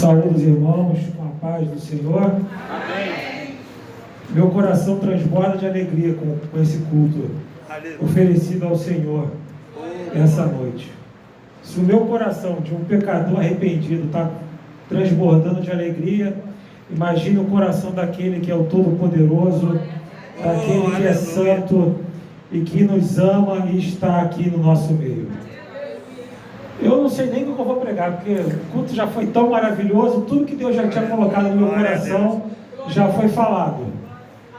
Saúde os irmãos com a paz do Senhor. Amém. Meu coração transborda de alegria com esse culto oferecido ao Senhor essa noite. Se o meu coração de um pecador arrependido está transbordando de alegria, imagine o coração daquele que é o Todo-Poderoso, daquele que é santo e que nos ama e está aqui no nosso meio. Eu não sei nem o que eu vou pregar, porque o culto já foi tão maravilhoso, tudo que Deus já tinha colocado no meu coração já foi falado.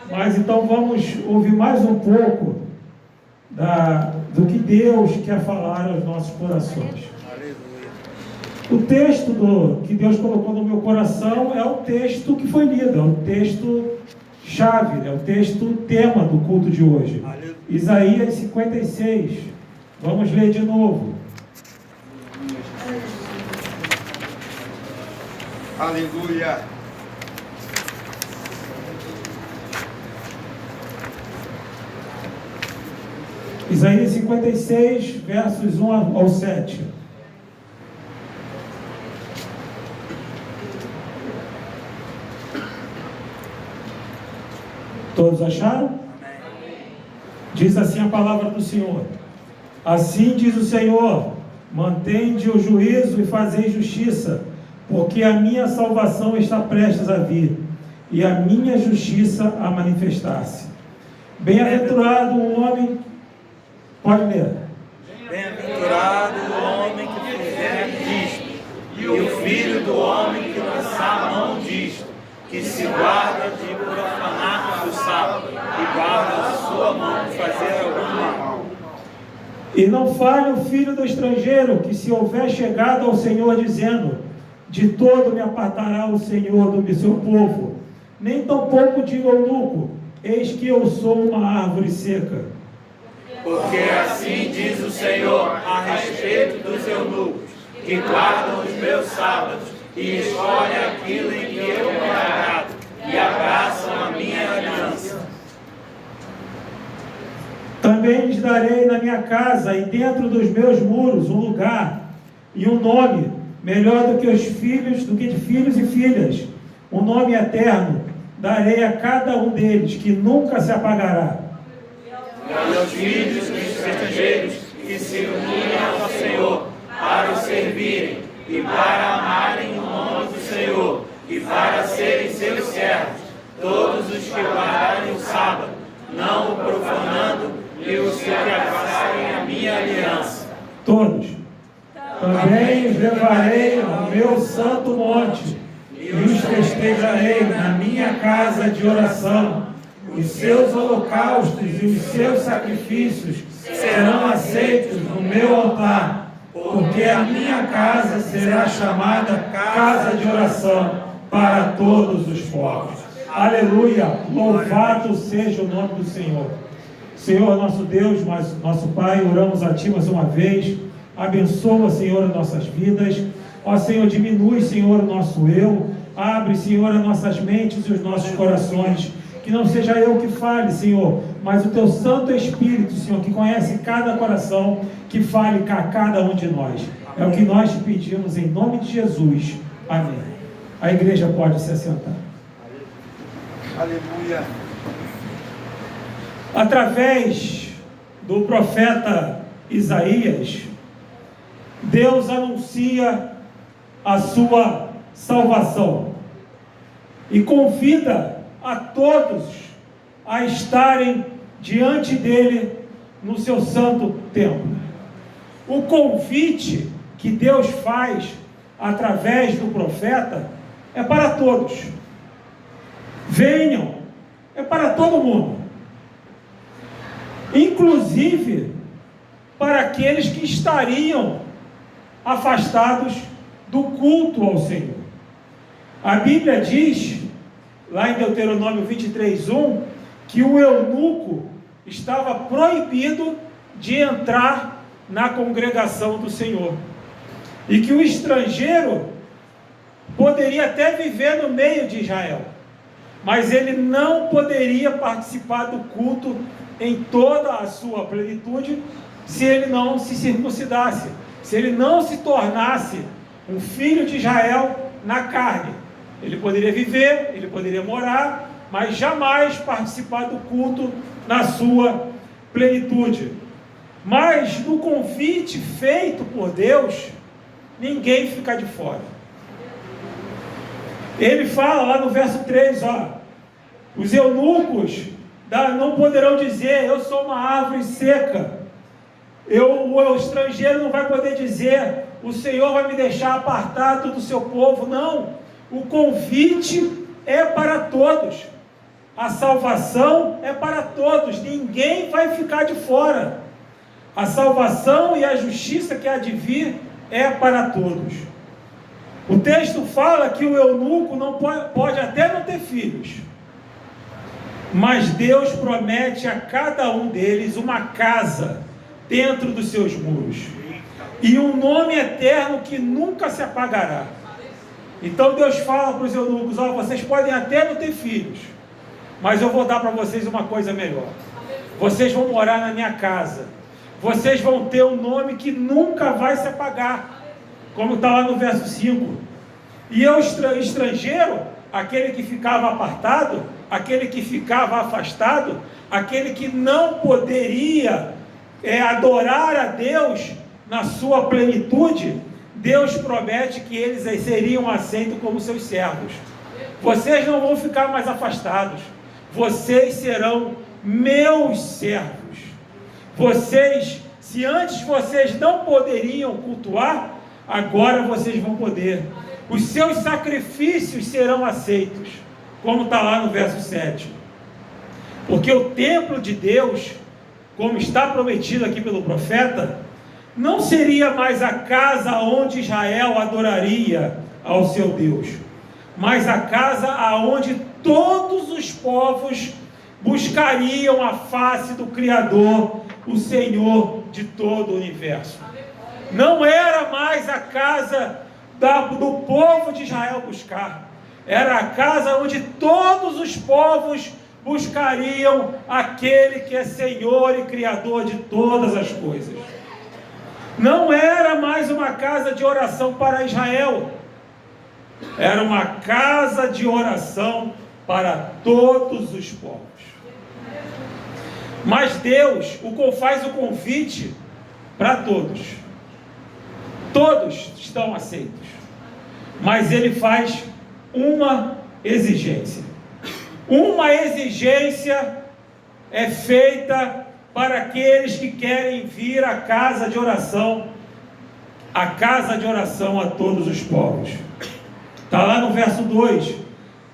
Mas então vamos ouvir mais um pouco do que Deus quer falar aos nossos corações. O texto que Deus colocou no meu coração é o texto que foi lido, é o texto chave, é o texto tema do culto de hoje. Isaías 56. Vamos ler de novo. Aleluia. Isaías 56, versos 1 ao 7. Todos acharam? Amém. Diz assim a palavra do Senhor: assim diz o Senhor, mantende o juízo e fazei justiça, porque a minha salvação está prestes a vir, e a minha justiça a manifestar-se. Bem-aventurado o homem... Pode ler. Bem-aventurado o homem que fizer disto, e o filho do homem que lançar a mão disto, que se guarda de profanar o sábado, e guarda a sua mão de fazer algum mal. E não fale o filho do estrangeiro, que se houver chegado ao Senhor dizendo: de todo me apartará o Senhor do seu povo, nem tampouco diga ao eunuco: eis que eu sou uma árvore seca. Porque assim diz o Senhor a respeito dos eunucos, que guardam os meus sábados, e escolhem aquilo em que eu me agrado, e abraçam a minha aliança. Também lhes darei na minha casa e dentro dos meus muros um lugar e um nome, melhor do que de filhos e filhas, um nome eterno darei a cada um deles, que nunca se apagará. E aos filhos dos estrangeiros que se unem ao Senhor para o servirem e para amarem o nome do Senhor e para serem seus servos, todos os que guardarem o sábado, não o profanando, e os que abraçarem a minha aliança. Todos. Também os levarei ao meu santo monte e os festejarei na minha casa de oração. Os seus holocaustos e os seus sacrifícios serão aceitos no meu altar, porque a minha casa será chamada casa de oração para todos os povos. Aleluia! Louvado seja o nome do Senhor. Senhor, nosso Deus, nosso Pai, oramos a Ti mais uma vez. Abençoa, Senhor, as nossas vidas. Ó Senhor, diminui, Senhor, o nosso eu. Abre, Senhor, as nossas mentes e os nossos corações. Que não seja eu que fale, Senhor, mas o Teu Santo Espírito, Senhor, que conhece cada coração, que fale a cada um de nós. É o que nós te pedimos em nome de Jesus. Amém. A igreja pode se assentar. Aleluia. Através do profeta Isaías, Deus anuncia a sua salvação e convida a todos a estarem diante dele no seu santo templo. O convite que Deus faz através do profeta é para todos. Venham, é para todo mundo, inclusive para aqueles que estariam afastados do culto ao Senhor. A Bíblia diz, lá em Deuteronômio 23:1, que o eunuco estava proibido de entrar na congregação do Senhor, e que o estrangeiro poderia até viver no meio de Israel, mas ele não poderia participar do culto em toda a sua plenitude se ele não se circuncidasse, se ele não se tornasse um filho de Israel na carne. Ele poderia viver, ele poderia morar, mas jamais participar do culto na sua plenitude. Mas no convite feito por Deus, ninguém fica de fora. Ele fala lá no verso 3, os eunucos não poderão dizer, eu sou uma árvore seca. O estrangeiro não vai poder dizer, o Senhor vai me deixar apartado do seu povo. Não, o convite é para todos. A salvação é para todos, ninguém vai ficar de fora. A salvação e a justiça que há de vir é para todos. O texto fala que o eunuco não pode até não ter filhos, mas Deus promete a cada um deles uma casa dentro dos seus muros e um nome eterno que nunca se apagará. Então Deus fala para os eunucos, vocês podem até não ter filhos, mas eu vou dar para vocês uma coisa melhor. Vocês vão morar na minha casa. Vocês vão ter um nome que nunca vai se apagar, como está lá no verso 5. E o estrangeiro, aquele que ficava apartado, aquele que ficava afastado, aquele que não poderia adorar a Deus na sua plenitude, Deus promete que eles seriam aceitos como seus servos. Vocês não vão ficar mais afastados, vocês serão meus servos. Vocês, se antes vocês não poderiam cultuar, agora vocês vão poder. Os seus sacrifícios serão aceitos, como está lá no verso 7. Porque o templo de Deus, como está prometido aqui pelo profeta, não seria mais a casa onde Israel adoraria ao seu Deus, mas a casa aonde todos os povos buscariam a face do Criador, o Senhor de todo o universo. Não era mais a casa do povo de Israel buscar, era a casa onde todos os povos buscariam aquele que é Senhor e Criador de todas as coisas. Não era mais uma casa de oração para Israel, era uma casa de oração para todos os povos. Mas Deus faz o convite para todos. Todos estão aceitos. Mas Ele faz uma exigência. Uma exigência é feita para aqueles que querem vir à casa de oração. A casa de oração a todos os povos. Está lá no verso 2.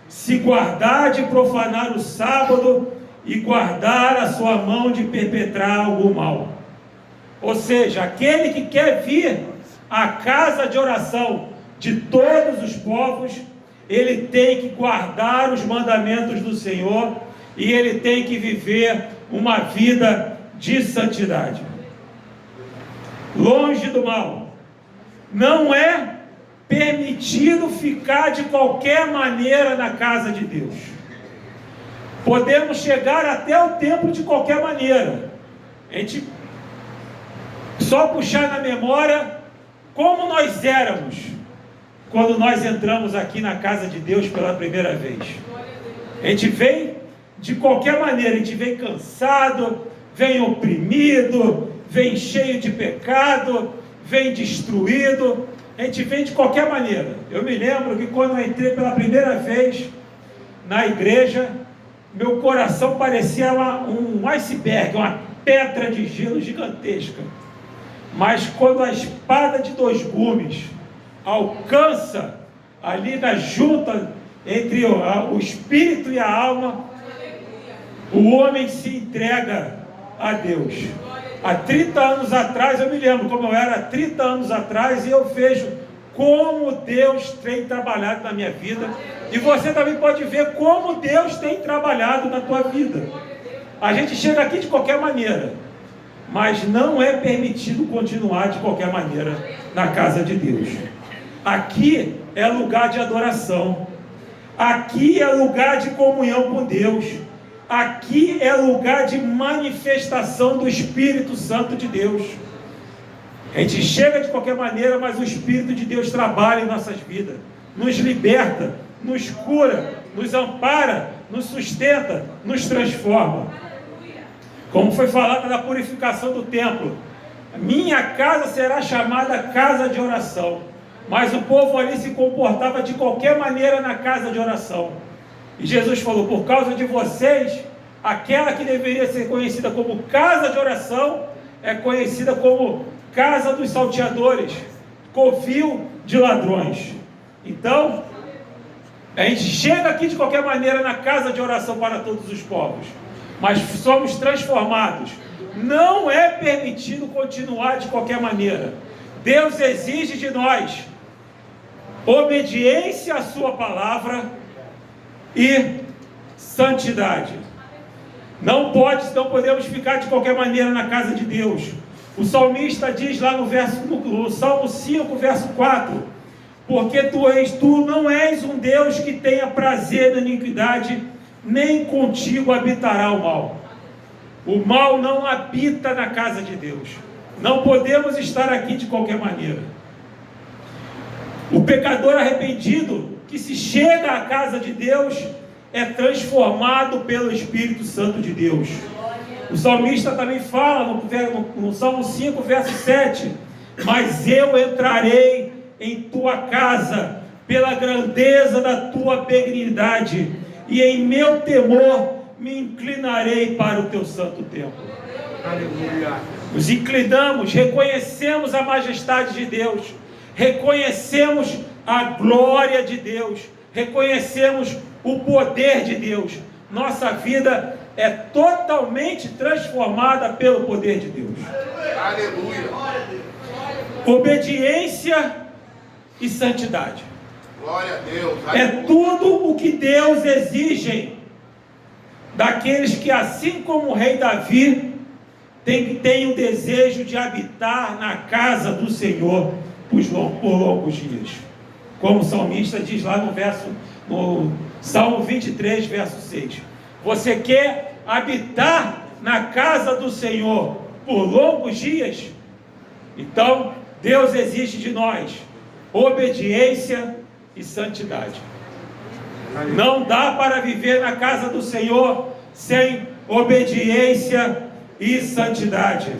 Se guardar de profanar o sábado e guardar a sua mão de perpetrar algum mal. Ou seja, aquele que quer vir à casa de oração de todos os povos, ele tem que guardar os mandamentos do Senhor e ele tem que viver uma vida de santidade. Longe do mal. Não é permitido ficar de qualquer maneira na casa de Deus. Podemos chegar até o templo de qualquer maneira. A gente só puxar na memória como nós éramos quando nós entramos aqui na casa de Deus pela primeira vez. A gente vem de qualquer maneira, a gente vem cansado, vem oprimido, vem cheio de pecado, vem destruído. A gente vem de qualquer maneira. Eu me lembro que quando eu entrei pela primeira vez na igreja, meu coração parecia um iceberg, uma pedra de gelo gigantesca. Mas quando a espada de dois gumes alcança ali na junta entre o espírito e a alma, o homem se entrega a Deus. Há 30 anos atrás, eu me lembro como eu era há 30 anos atrás, e eu vejo como Deus tem trabalhado na minha vida, e você também pode ver como Deus tem trabalhado na tua vida. A gente chega aqui de qualquer maneira, mas não é permitido continuar de qualquer maneira na casa de Deus. Aqui é lugar de adoração, aqui é lugar de comunhão com Deus, aqui é lugar de manifestação do Espírito Santo de Deus. A gente chega de qualquer maneira, mas o Espírito de Deus trabalha em nossas vidas. nos liberta, nos cura, nos ampara, nos sustenta, nos transforma. Como foi falado na purificação do templo, minha casa será chamada casa de oração, mas o povo ali se comportava de qualquer maneira na casa de oração. E Jesus falou, por causa de vocês, aquela que deveria ser conhecida como casa de oração, é conhecida como casa dos salteadores, covil de ladrões. Então, a gente chega aqui de qualquer maneira na casa de oração para todos os povos, mas somos transformados. Não é permitido continuar de qualquer maneira. Deus exige de nós obediência à sua palavra e santidade. Não podemos ficar de qualquer maneira na casa de Deus. O salmista diz lá no Salmo 5, verso 4, porque tu não és um Deus que tenha prazer na iniquidade, nem contigo habitará o mal. O mal não habita na casa de Deus. Não podemos estar aqui de qualquer maneira. O pecador arrependido que se chega à casa de Deus é transformado pelo Espírito Santo de Deus. O salmista também fala no Salmo 5, verso 7, mas eu entrarei em tua casa pela grandeza da tua benignidade, e em meu temor me inclinarei para o teu santo templo. Aleluia. Nos inclinamos, reconhecemos a majestade de Deus, reconhecemos a glória de Deus, reconhecemos o poder de Deus. Nossa vida é totalmente transformada pelo poder de Deus. Aleluia. Obediência e santidade. Glória a Deus. É tudo o que Deus exige daqueles que, assim como o rei Davi, tem o desejo de habitar na casa do Senhor por longos dias. Como o salmista diz lá no Salmo 23, verso 6. Você quer habitar na casa do Senhor por longos dias? Então, Deus exige de nós obediência e santidade. Não dá para viver na casa do Senhor sem obediência e santidade.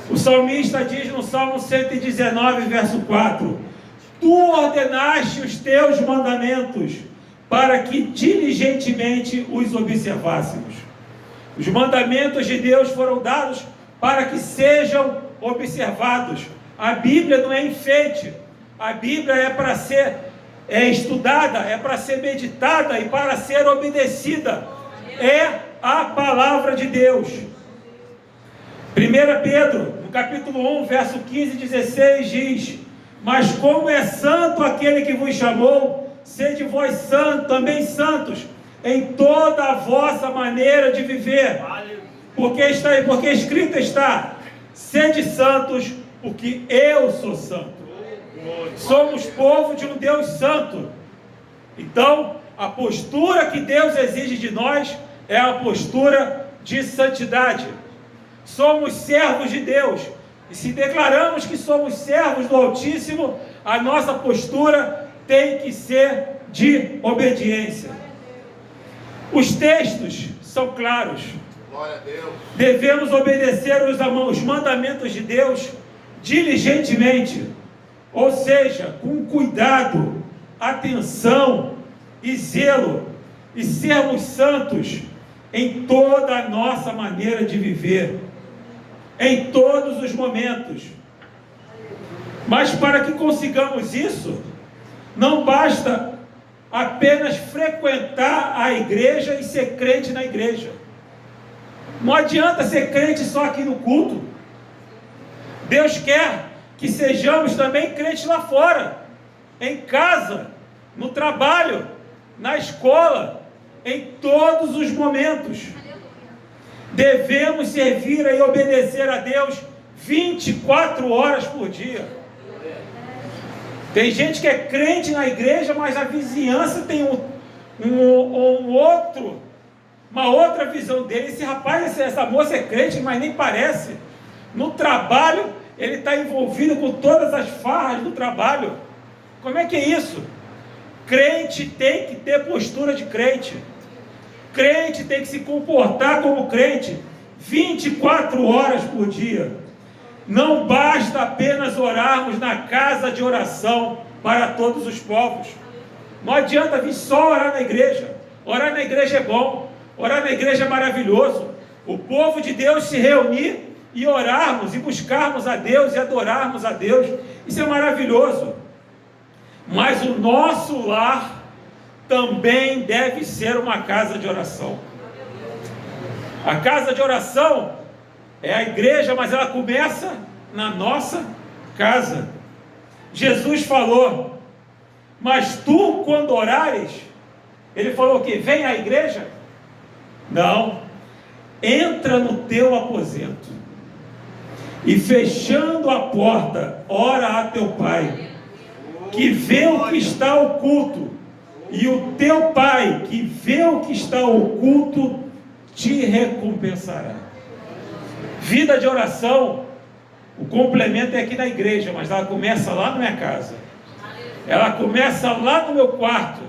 O salmista diz no Salmo 119, verso 4: Tu ordenaste os teus mandamentos para que diligentemente os observássemos. Os mandamentos de Deus foram dados para que sejam observados. A Bíblia não é enfeite. A Bíblia é para ser estudada, é para ser meditada e para ser obedecida. É a palavra de Deus. 1 Pedro, no capítulo 1, verso 15 e 16, diz: Mas como é santo aquele que vos chamou, sede vós santos, também santos, em toda a vossa maneira de viver. Porque escrito está: sede santos, porque eu sou santo. Somos povo de um Deus santo. Então, a postura que Deus exige de nós é a postura de santidade. Somos servos de Deus, e se declaramos que somos servos do Altíssimo, a nossa postura tem que ser de obediência. Os textos são claros. Glória a Deus. Devemos obedecer os mandamentos de Deus diligentemente, ou seja, com cuidado, atenção e zelo, e sermos santos em toda a nossa maneira de viver, em todos os momentos. Mas para que consigamos isso, não basta apenas frequentar a igreja e ser crente na igreja. Não adianta ser crente só aqui no culto. Deus quer que sejamos também crentes lá fora, em casa, no trabalho, na escola, em todos os momentos. Devemos servir e obedecer a Deus 24 horas por dia. Tem gente que é crente na igreja, mas a vizinhança tem uma outra visão dele. Esse rapaz, essa moça é crente, mas nem parece. No trabalho, ele está envolvido com todas as farras do trabalho. Como é que é isso? Crente tem que ter postura de crente. Crente tem que se comportar como crente 24 horas por dia. Não basta apenas orarmos na casa de oração para todos os povos. Não adianta vir só orar na igreja. Orar na igreja é bom. Orar na igreja é maravilhoso. O povo de Deus se reunir e orarmos e buscarmos a Deus e adorarmos a Deus. Isso é maravilhoso. Mas o nosso lar também deve ser uma casa de oração. A casa de oração é a igreja, mas ela começa na nossa casa. Jesus falou: mas tu, quando orares, ele falou o quê? Vem à igreja? Não. Entra no teu aposento e, fechando a porta, ora a teu pai, que vê o que está oculto, e o teu pai, que vê o que está oculto, te recompensará. Vida de oração, o complemento é aqui na igreja, mas ela começa lá na minha casa. Ela começa lá no meu quarto,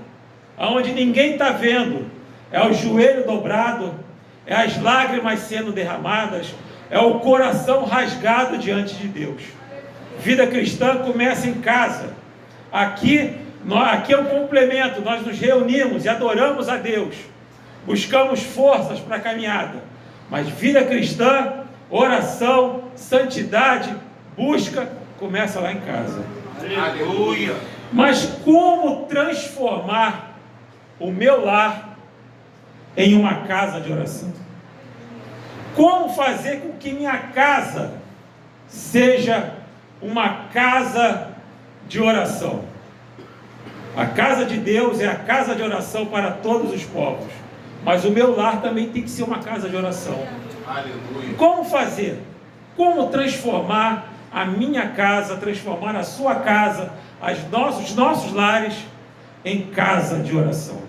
onde ninguém está vendo. É o joelho dobrado, é as lágrimas sendo derramadas, é o coração rasgado diante de Deus. Vida cristã começa em casa. Aqui é um complemento, nós nos reunimos e adoramos a Deus, buscamos forças para a caminhada, mas vida cristã, oração, santidade, busca, começa lá em casa. Aleluia! Mas como transformar o meu lar em uma casa de oração? Como fazer com que minha casa seja uma casa de oração? A casa de Deus é a casa de oração para todos os povos, mas o meu lar também tem que ser uma casa de oração. Aleluia. Como fazer? Como transformar a minha casa, transformar a sua casa, os nossos lares em casa de oração?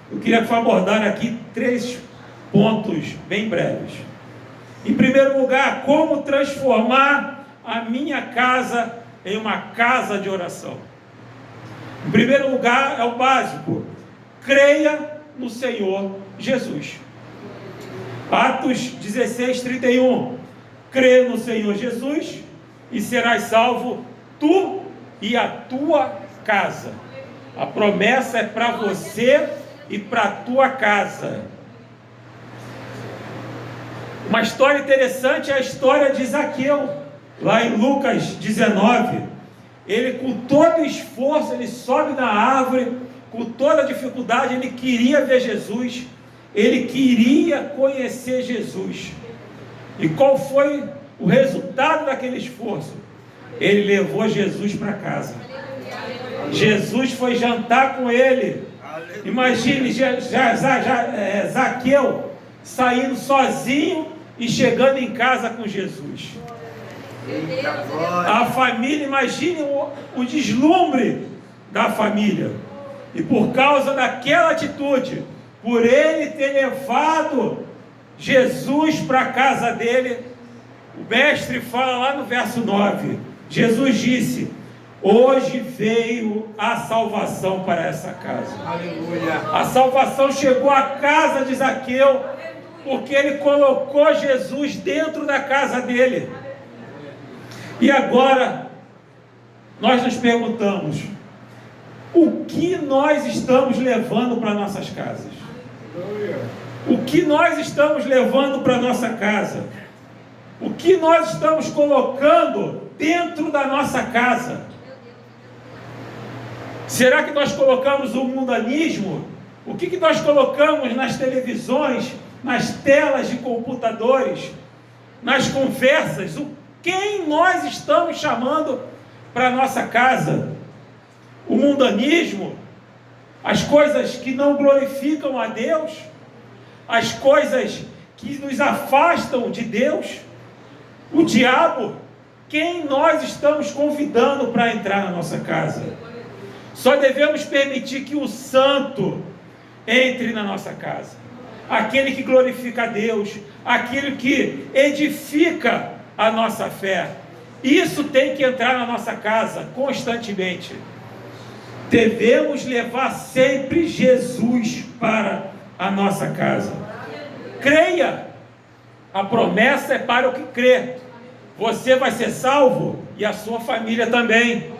Eu queria abordar aqui 3 pontos bem breves. Em primeiro lugar, como transformar a minha casa em uma casa de oração? Em primeiro lugar, é o básico: creia no Senhor Jesus. Atos 16:31. Crê no Senhor Jesus e serás salvo, tu e a tua casa. A promessa é para você e para a tua casa. Uma história interessante é a história de Zaqueu, lá em Lucas 19. Ele, com todo esforço, ele sobe na árvore, com toda a dificuldade, ele queria ver Jesus, ele queria conhecer Jesus. E qual foi o resultado daquele esforço? Ele levou Jesus para casa. Jesus foi jantar com ele. Imagine Zaqueu saindo sozinho e chegando em casa com Jesus. A família, imagine o deslumbre da família. E por causa daquela atitude, por ele ter levado Jesus para a casa dele, o mestre fala lá no verso 9, Jesus disse: hoje veio a salvação para essa casa. Aleluia. A salvação chegou à casa de Zaqueu, porque ele colocou Jesus dentro da casa dele. E agora, nós nos perguntamos: o que nós estamos levando para nossas casas? O que nós estamos levando para nossa casa? O que nós estamos colocando dentro da nossa casa? Será que nós colocamos o mundanismo? O que nós colocamos nas televisões, nas telas de computadores, nas conversas? Quem nós estamos chamando para a nossa casa? O mundanismo? As coisas que não glorificam a Deus? As coisas que nos afastam de Deus? O diabo? Quem nós estamos convidando para entrar na nossa casa? Só devemos permitir que o santo entre na nossa casa, aquele que glorifica a Deus, aquele que edifica a nossa fé. Isso tem que entrar na nossa casa constantemente. devemos levar sempre Jesus para a nossa casa. Creia, a promessa é para o que crê. Você vai ser salvo e a sua família também.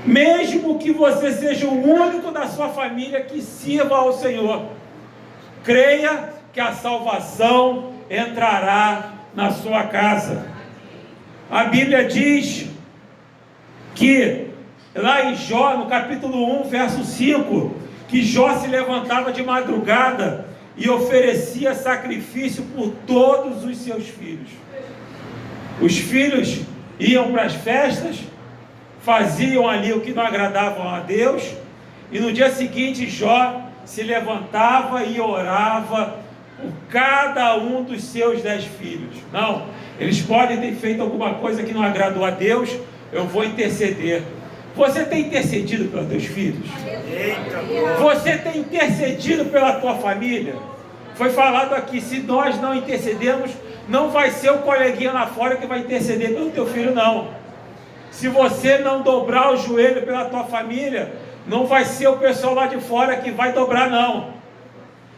Mesmo que você seja o único da sua família que sirva ao Senhor, creia que a salvação entrará na sua casa. A Bíblia diz que lá em Jó, no capítulo 1, verso 5, que Jó se levantava de madrugada e oferecia sacrifício por todos os seus filhos. Os filhos iam para as festas, faziam ali o que não agradava a Deus, e no dia seguinte Jó se levantava e orava por cada um dos seus 10 filhos. Não, eles podem ter feito alguma coisa que não agradou a Deus, eu vou interceder. Você tem intercedido pelos teus filhos? Você tem intercedido pela tua família? Foi falado aqui, se nós não intercedermos, não vai ser o coleguinha lá fora que vai interceder pelo teu filho, não. Se você não dobrar o joelho pela tua família, não vai ser o pessoal lá de fora que vai dobrar, não.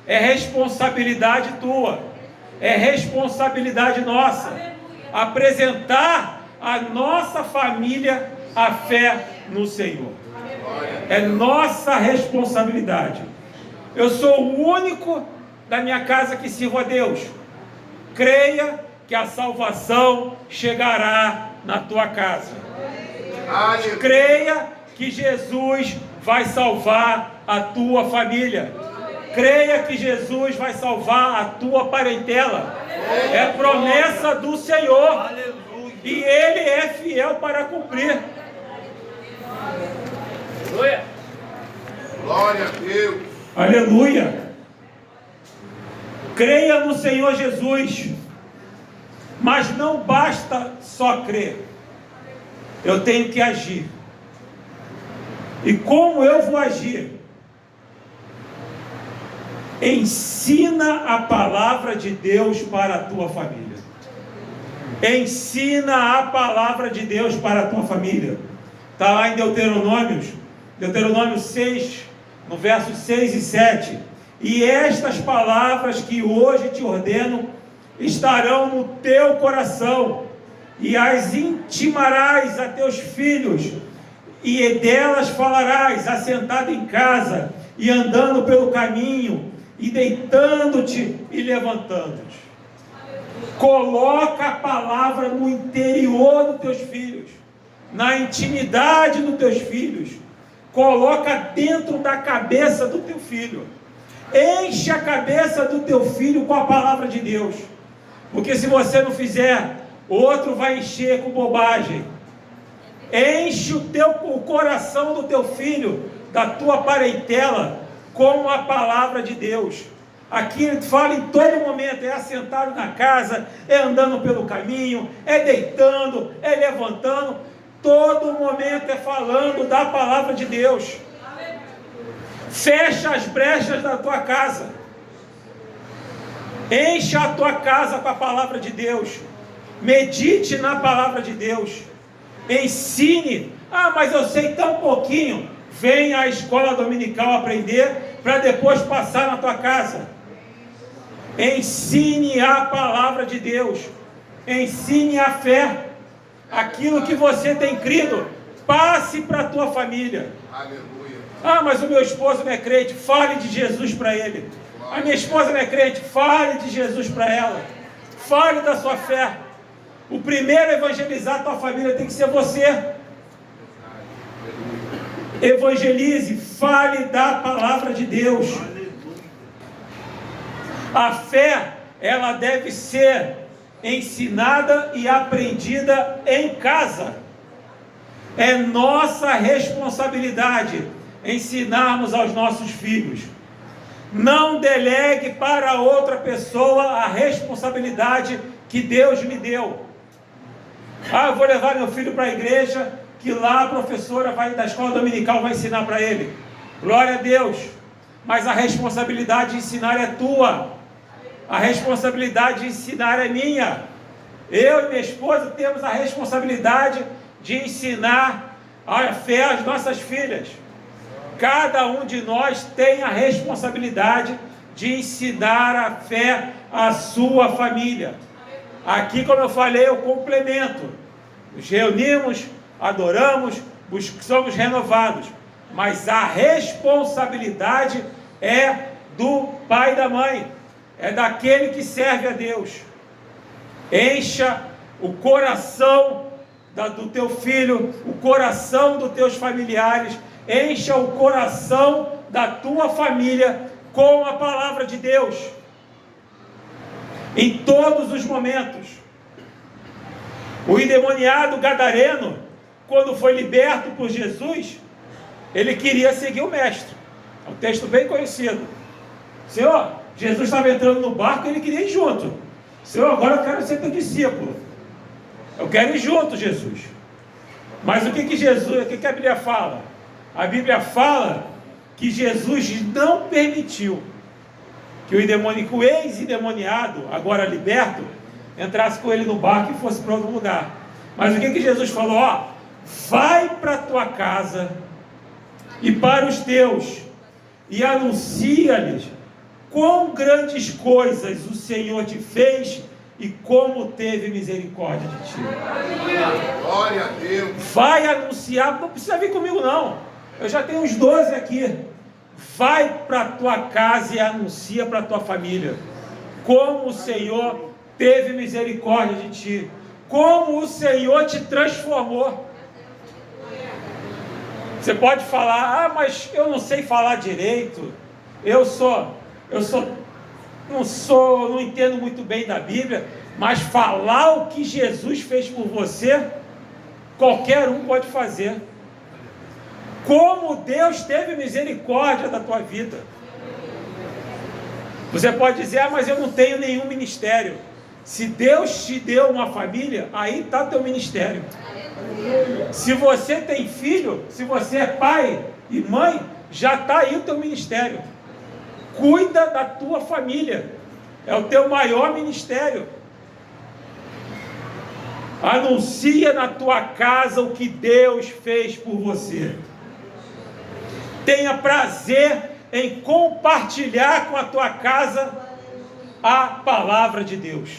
É responsabilidade tua, é responsabilidade nossa, apresentar a nossa família a fé no Senhor. É nossa responsabilidade. Eu sou o único da minha casa que sirvo a Deus. Creia que a salvação chegará na tua casa. Creia que Jesus vai salvar a tua família. Creia que Jesus vai salvar a tua parentela. É promessa do Senhor. E Ele é fiel para cumprir. Glória a Deus. Aleluia. Creia no Senhor Jesus. Mas não basta só crer. Eu tenho que agir. E como eu vou agir? Ensina a palavra de Deus para a tua família. Ensina a palavra de Deus para a tua família. Está lá em Deuteronômio 6, no versos 6 e 7. E estas palavras que hoje te ordeno estarão no teu coração, e as intimarás a teus filhos, e delas falarás assentado em casa, e andando pelo caminho, e deitando-te e levantando-te. Coloca a palavra no interior dos teus filhos, na intimidade dos teus filhos. Coloca dentro da cabeça do teu filho. Enche a cabeça do teu filho com a palavra de Deus. Porque se você não fizer, outro vai encher com bobagem. Enche o coração do teu filho, da tua parentela, com a palavra de Deus. Aqui ele fala em todo momento, é assentado na casa, é andando pelo caminho, é deitando, é levantando, todo momento é falando da palavra de Deus. Fecha as brechas da tua casa, encha a tua casa com a palavra de Deus, medite na palavra de Deus, ensine. Mas eu sei tão pouquinho. Venha à escola dominical aprender, para depois passar na tua casa. Ensine a palavra de Deus, ensine a fé, aquilo que você tem crido, passe para a tua família. Aleluia. Mas o meu esposo não é crente, fale de Jesus para ele. A minha esposa não é crente, fale de Jesus para ela. Fale da sua fé. O primeiro a evangelizar a tua família tem que ser você. Evangelize, fale da palavra de Deus. A fé, ela deve ser ensinada e aprendida em casa. É nossa responsabilidade ensinarmos aos nossos filhos. Não delegue para outra pessoa a responsabilidade que Deus lhe deu. Eu vou levar meu filho para a igreja, que lá a professora da escola dominical vai ensinar para ele. Glória a Deus. Mas a responsabilidade de ensinar é tua. A responsabilidade de ensinar é minha. Eu e minha esposa temos a responsabilidade de ensinar a fé às nossas filhas. Cada um de nós tem a responsabilidade de ensinar a fé à sua família. Aqui, como eu falei, eu complemento. Nos reunimos, adoramos, somos renovados. Mas a responsabilidade é do pai e da mãe. É daquele que serve a Deus. Encha o coração do teu filho, o coração dos teus familiares, encha o coração da tua família com a palavra de Deus, em todos os momentos. O endemoniado gadareno, quando foi liberto por Jesus, ele queria seguir o mestre. É um texto bem conhecido. Senhor, Jesus estava entrando no barco e ele queria ir junto. Senhor, agora eu quero ser teu discípulo. Eu quero ir junto, Jesus. Mas o que a Bíblia fala? A Bíblia fala que Jesus não permitiu que o ex-endemoniado, agora liberto, entrasse com ele no barco e fosse para outro lugar. Mas o que Jesus falou? Ó, vai para a tua casa e para os teus e anuncia-lhes quão grandes coisas o Senhor te fez e como teve misericórdia de ti. Glória a Deus. Vai anunciar, não precisa vir comigo não, eu já tenho uns 12 aqui. Vai para a tua casa e anuncia para a tua família como o Senhor teve misericórdia de ti, como o Senhor te transformou. Você pode falar, mas eu não sei falar direito, não entendo muito bem da Bíblia, mas falar o que Jesus fez por você, qualquer um pode fazer. Como Deus teve misericórdia da tua vida. Você pode dizer, mas eu não tenho nenhum ministério. Se Deus te deu uma família, aí está teu ministério. Se você tem filho, se você é pai e mãe, já está aí o teu ministério. Cuida da tua família, é o teu maior ministério. Anuncia na tua casa o que Deus fez por você. Tenha prazer em compartilhar com a tua casa a palavra de Deus.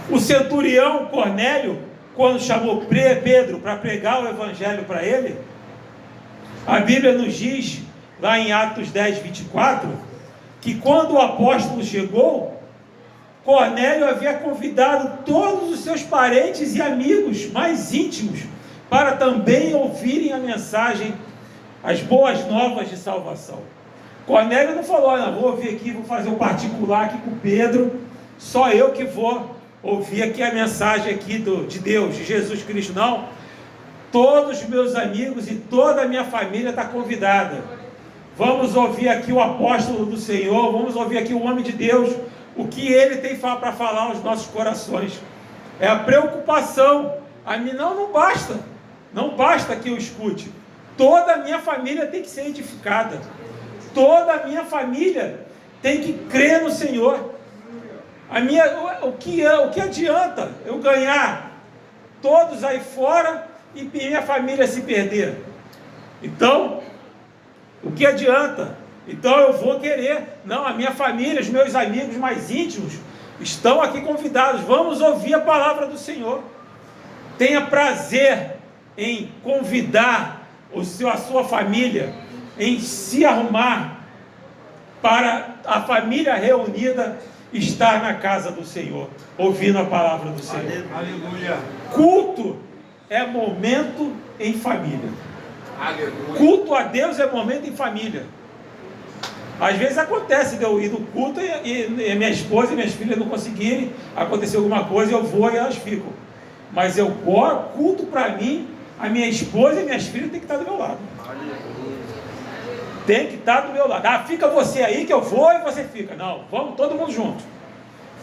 O centurião Cornélio, quando chamou Pedro para pregar o evangelho para ele, a Bíblia nos diz, lá em Atos 10, 24, que quando o apóstolo chegou, Cornélio havia convidado todos os seus parentes e amigos mais íntimos para também ouvirem a mensagem, as boas novas de salvação. Cornélio não falou, não, vou ouvir aqui, vou fazer um particular aqui com Pedro, só eu que vou ouvir aqui a mensagem aqui de Deus, de Jesus Cristo. Não, todos os meus amigos e toda a minha família está convidada. Vamos ouvir aqui o apóstolo do Senhor, vamos ouvir aqui o homem de Deus, o que ele tem para falar aos nossos corações. É a preocupação. A mim não basta que eu escute. Toda a minha família tem que ser edificada. Toda a minha família tem que crer no Senhor. O que adianta eu ganhar todos aí fora e minha família se perder? Então, o que adianta? Então eu vou querer. Não, a minha família, os meus amigos mais íntimos estão aqui convidados. Vamos ouvir a palavra do Senhor. Tenha prazer em convidar a sua família, em se arrumar para a família reunida estar na casa do Senhor, ouvindo a palavra do Senhor. Aleluia. Culto é momento em família. Aleluia. Culto a Deus é momento em família. Às vezes acontece de eu ir no culto e minha esposa e minhas filhas não conseguirem, aconteceu alguma coisa, eu vou e elas ficam. Mas culto para mim, a minha esposa e minhas filhas tem que estar do meu lado. Tem que estar do meu lado. Ah, fica você aí que eu vou e você fica. Não, vamos todo mundo junto.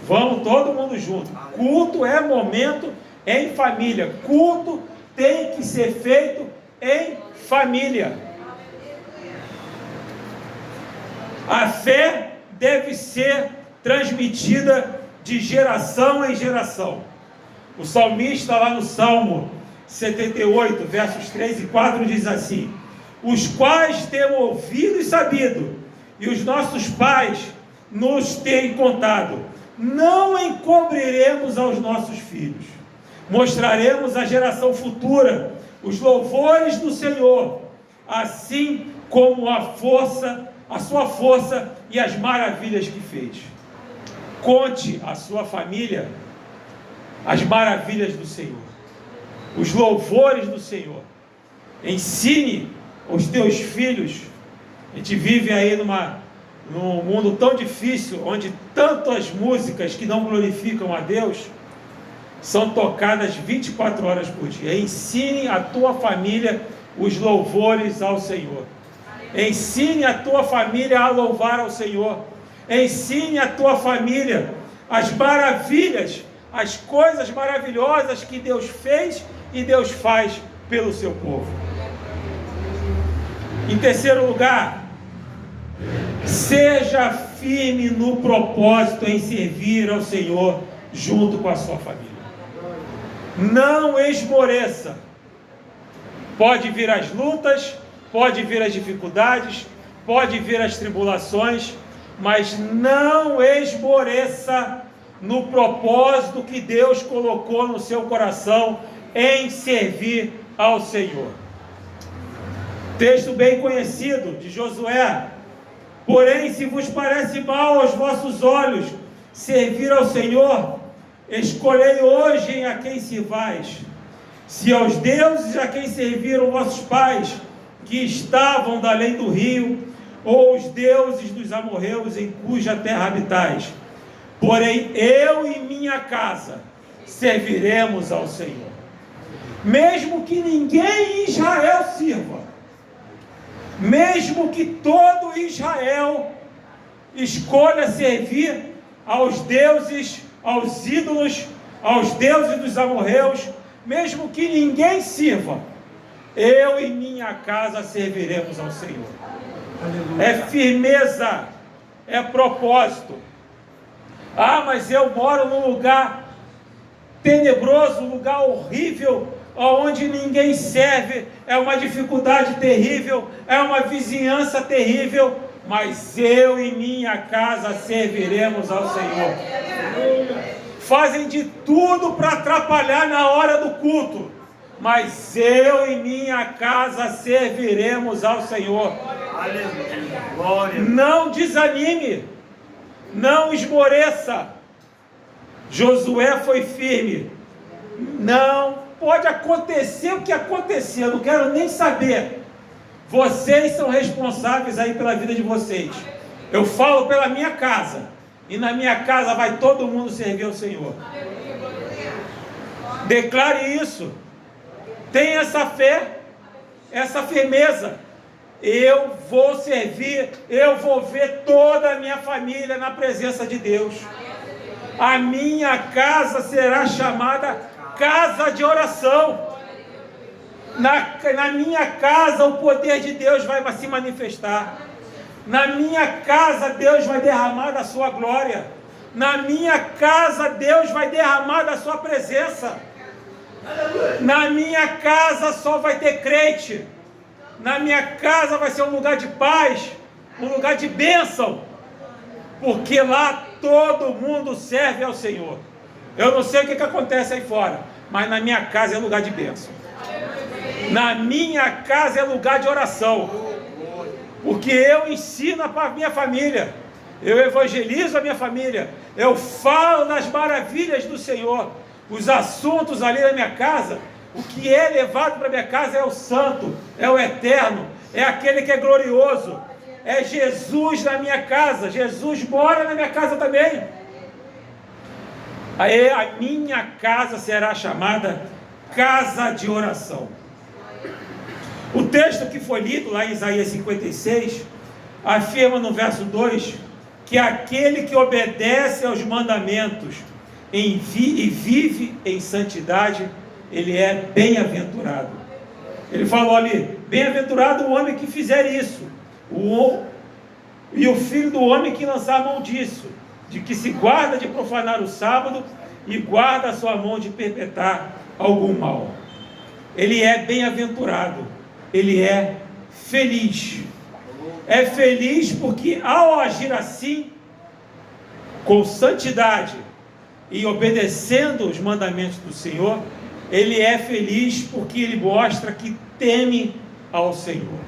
Vamos todo mundo junto. Culto é momento em família. Culto tem que ser feito em família. A fé deve ser transmitida de geração em geração. O salmista lá no Salmo 78, versos 3 e 4 diz assim: os quais temos ouvido e sabido, e os nossos pais nos têm contado, não encobriremos aos nossos filhos, mostraremos à geração futura os louvores do Senhor, assim como a sua força e as maravilhas que fez. Conte à sua família as maravilhas do Senhor, os louvores do Senhor. Ensine os teus filhos. A gente vive aí num mundo tão difícil, onde tantas músicas que não glorificam a Deus são tocadas 24 horas por dia. Ensine a tua família os louvores ao Senhor. Ensine a tua família a louvar ao Senhor. Ensine a tua família as maravilhas, as coisas maravilhosas que Deus fez e Deus faz pelo seu povo. Em terceiro lugar, seja firme no propósito em servir ao Senhor junto com a sua família. Não esmoreça. Pode vir as lutas, pode vir as dificuldades, pode vir as tribulações, mas não esmoreça no propósito que Deus colocou no seu coração em servir ao Senhor. Texto bem conhecido de Josué: porém, se vos parece mal aos vossos olhos servir ao Senhor, escolhei hoje em a quem sirvais, se aos deuses a quem serviram vossos pais, que estavam da além do rio, ou os deuses dos amorreus em cuja terra habitais. Porém, eu e minha casa serviremos ao Senhor. Mesmo que ninguém em Israel sirva, mesmo que todo Israel escolha servir aos deuses, aos ídolos, aos deuses dos amorreus, mesmo que ninguém sirva, eu e minha casa serviremos ao Senhor. Aleluia. É firmeza, é propósito. Ah, mas eu moro num lugar tenebroso, um lugar horrível, onde ninguém serve, é uma dificuldade terrível, é uma vizinhança terrível, mas eu e minha casa serviremos ao Senhor. Fazem de tudo para atrapalhar na hora do culto, mas eu e minha casa serviremos ao Senhor. Aleluia. Não desanime, não esmoreça. Josué foi firme. Não pode acontecer o que acontecer, eu não quero nem saber. Vocês são responsáveis aí pela vida de vocês. Eu falo pela minha casa, e na minha casa vai todo mundo servir ao Senhor. Declare isso. Tenha essa fé, essa firmeza. Eu vou servir, eu vou ver toda a minha família na presença de Deus. A minha casa será chamada casa de oração. Na minha casa o poder de Deus vai se manifestar. Na minha casa Deus vai derramar da sua glória. Na minha casa Deus vai derramar da sua presença. Na minha casa só vai ter crente. Na minha casa vai ser um lugar de paz, um lugar de bênção, porque lá todo mundo serve ao Senhor. Eu não sei o que acontece aí fora, mas na minha casa é lugar de bênção. Na minha casa é lugar de oração, porque eu ensino a minha família, eu evangelizo a minha família, eu falo das maravilhas do Senhor. Os assuntos ali na minha casa, o que é levado para minha casa é o santo, é o eterno, é aquele que é glorioso, é Jesus na minha casa. Jesus mora na minha casa também. Aí a minha casa será chamada casa de oração. O texto que foi lido lá em Isaías 56 afirma no verso 2 que aquele que obedece aos mandamentos e vive em santidade, ele é bem-aventurado. Ele falou ali: bem-aventurado o homem que fizer isso, e o filho do homem que lançar a mão disso, de que se guarda de profanar o sábado e guarda a sua mão de perpetrar algum mal. ele é bem-aventurado, ele é feliz. É feliz porque ao agir assim, com santidade e obedecendo os mandamentos do Senhor, ele é feliz porque ele mostra que teme ao Senhor.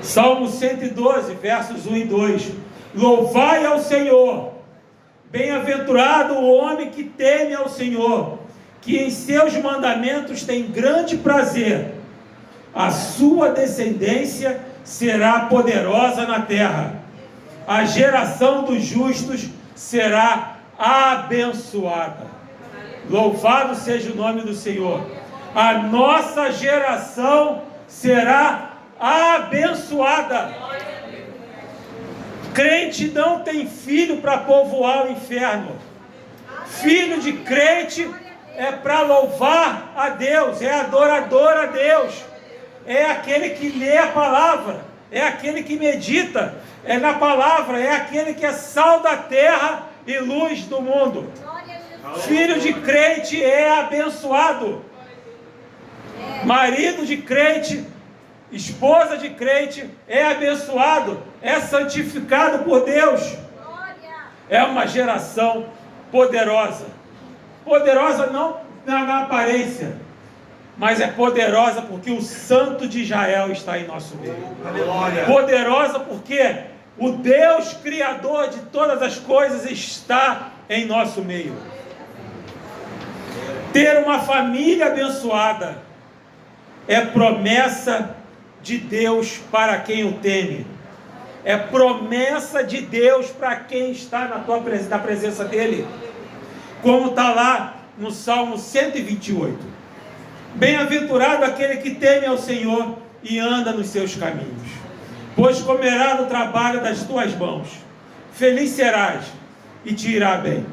Salmo 112, versos 1 e 2. Louvai ao Senhor, bem-aventurado o homem que teme ao Senhor, que em seus mandamentos tem grande prazer. A sua descendência será poderosa na terra. A geração dos justos será abençoada. Louvado seja o nome do Senhor. A nossa geração será abençoada. Crente não tem filho para povoar o inferno. Filho de crente é para louvar a Deus, é adorador a Deus, é aquele que lê a palavra, é aquele que medita na palavra, é aquele que é sal da terra e luz do mundo. Filho de crente é abençoado. Marido de crente, esposa de crente é abençoado, é santificado por Deus. É uma geração poderosa. Poderosa não na aparência, mas é poderosa porque o Santo de Israel está em nosso meio. Poderosa porque o Deus Criador de todas as coisas está em nosso meio. Ter uma família abençoada é promessa de Deus para quem o teme. É promessa de Deus para quem está na presença dele. Como está lá no Salmo 128. Bem-aventurado aquele que teme ao Senhor e anda nos seus caminhos, pois comerá do trabalho das tuas mãos. Feliz serás e te irá bem.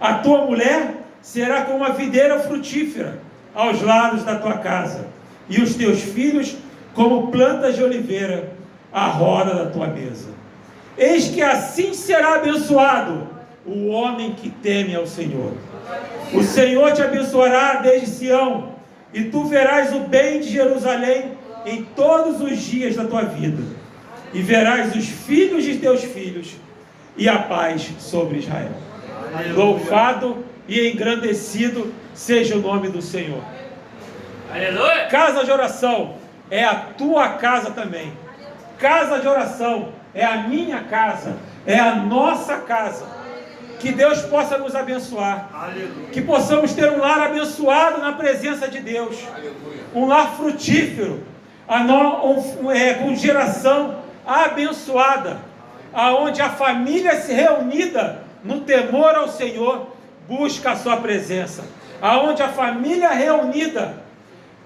A tua mulher será como uma videira frutífera aos lados da tua casa, e os teus filhos como plantas de oliveira à roda da tua mesa. Eis que assim será abençoado o homem que teme ao Senhor. O Senhor te abençoará desde Sião, e tu verás o bem de Jerusalém em todos os dias da tua vida, e verás os filhos de teus filhos, e a paz sobre Israel. Louvado e engrandecido seja o nome do Senhor. Aleluia. Casa de oração é a tua casa também. Casa de oração é a minha casa, é a nossa casa. Que Deus possa nos abençoar. Aleluia. Que possamos ter um lar abençoado na presença de Deus. Um lar frutífero, com geração abençoada, aonde a família se reunida no temor ao Senhor busca a sua presença, aonde a família reunida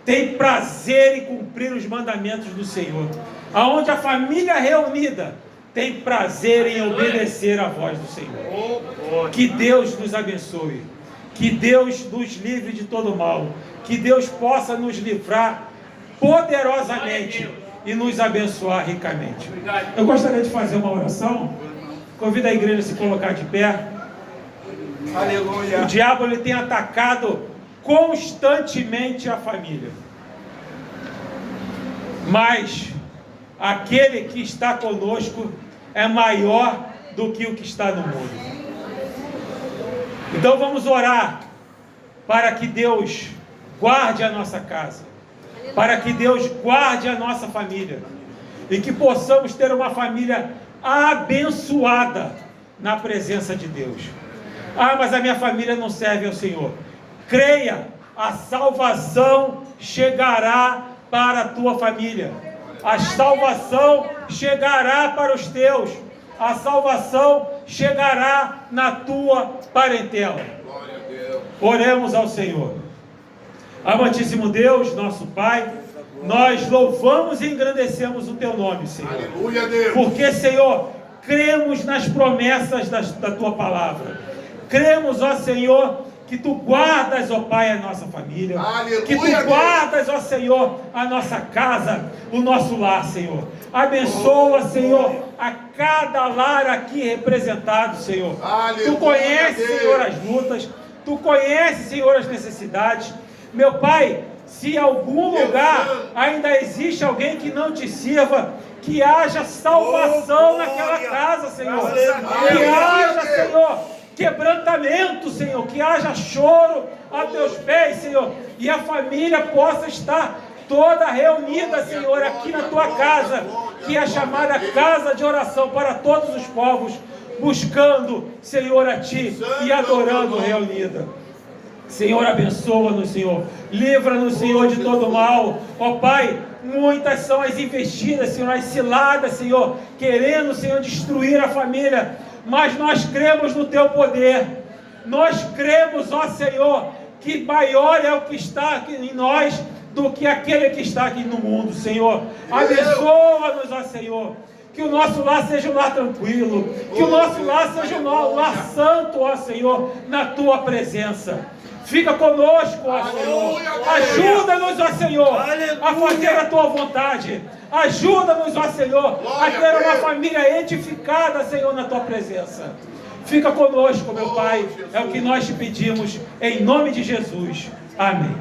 tem prazer em cumprir os mandamentos do Senhor, aonde a família reunida tem prazer em obedecer a voz do Senhor. Que Deus nos abençoe, que Deus nos livre de todo mal, que Deus possa nos livrar poderosamente e nos abençoar ricamente. Eu gostaria de fazer uma oração. Convido a igreja a se colocar de pé. Aleluia. O diabo ele tem atacado constantemente a família, mas aquele que está conosco é maior do que o que está no mundo. Então vamos orar para que Deus guarde a nossa casa, para que Deus guarde a nossa família, e que possamos ter uma família abençoada na presença de Deus. Ah, mas a minha família não serve ao Senhor. Creia, a salvação chegará para a tua família. A salvação chegará para os teus. A salvação chegará na tua parentela. Glória a Deus. Oremos ao Senhor. Amantíssimo Deus, nosso Pai, nós louvamos e engrandecemos o teu nome, Senhor. Aleluia, Deus. Porque, Senhor, cremos nas promessas da tua palavra. Cremos, ó Senhor, que tu guardas, ó Pai, a nossa família. Aleluia, que tu guardas, ó Senhor, a nossa casa, o nosso lar, Senhor. Abençoa, Senhor, a cada lar aqui representado, Senhor. Aleluia, Tu conheces, Deus. Senhor, as lutas. Tu conheces, Senhor, as necessidades. Meu Pai, se em algum lugar ainda existe alguém que não te sirva, que haja salvação naquela casa, Senhor. Que haja, Senhor, quebrantamento, Senhor. Que haja choro a teus pés, Senhor. E a família possa estar toda reunida, Senhor, aqui na tua casa, que é a chamada casa de oração para todos os povos, buscando, Senhor, a Ti e adorando reunida. Senhor, abençoa-nos, Senhor. Livra-nos, Senhor, de todo mal. Ó Pai, muitas são as investidas, Senhor, as ciladas, Senhor, querendo, Senhor, destruir a família. Mas nós cremos no Teu poder. Nós cremos, ó Senhor, que maior é o que está aqui em nós do que aquele que está aqui no mundo, Senhor. Abençoa-nos, ó Senhor. Que o nosso lar seja um lar tranquilo. Que o nosso lar seja um lar santo, ó Senhor, na Tua presença. Fica conosco, ó Senhor. Ajuda-nos, ó Senhor, a fazer a Tua vontade. Ajuda-nos, ó Senhor, a ter uma família edificada, Senhor, na Tua presença. Fica conosco, meu Pai. É o que nós te pedimos, em nome de Jesus. Amém.